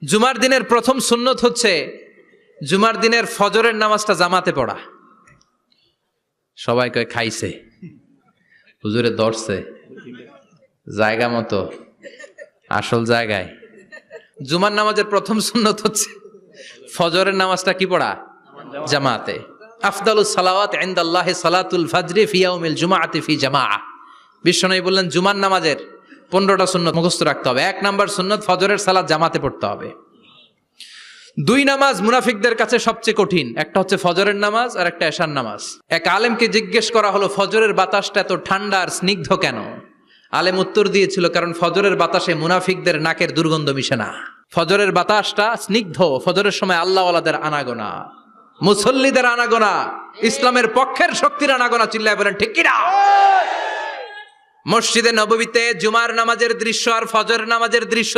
জুমার দিনের প্রথম সুন্নত হচ্ছে জুমার দিনের ফজরের নামাজটা জামাতে পড়া। সবাই কয় খাইছে, হুজুরে দর্শে জায়গা মতো আসল জায়গায়। জুমার নামাজের প্রথম সুন্নত হচ্ছে ফজরের নামাজটা কি পড়া? জামাতে। আফদালুস সালাওয়াত ইনদাল্লাহি সালাতুল ফাজরি ফি ইয়াউমিল জুমআতি ফি জামাআহ। বিশ্বনবী বললেন জুমার নামাজের 15টা সুন্নত মুখস্থ রাখতে হবে। 1 নাম্বার সুন্নত ফজরের সালাত জামাতে পড়তে হবে। 2 নামাজ মুনাফিকদের কাছে সবচেয়ে কঠিন, একটা হচ্ছে ফজরের নামাজ আর একটা এশার নামাজ। এক আলেমকে জিজ্ঞেস করা হলো ফজরের বাতাসটা এত ঠান্ডা আর স্নিগ্ধ কেন? আলেম উত্তর দিয়েছিল কারণ ফজরের বাতাসে মুনাফিকদের নাকের দুর্গন্ধ মিশে না। ফজরের বাতাসটা স্নিগ্ধ, ফজরের সময় আল্লাহওয়ালাদের আনাগোনা, মুসল্লিদের আনাগোনা, ইসলামের পক্ষের শক্তির আনাগোনা। চিল্লায় বলেন ঠিক কিনা? মসজিদে নববীতে জুমার নামাজের দৃশ্য আর ফজর নামাজের দৃশ্য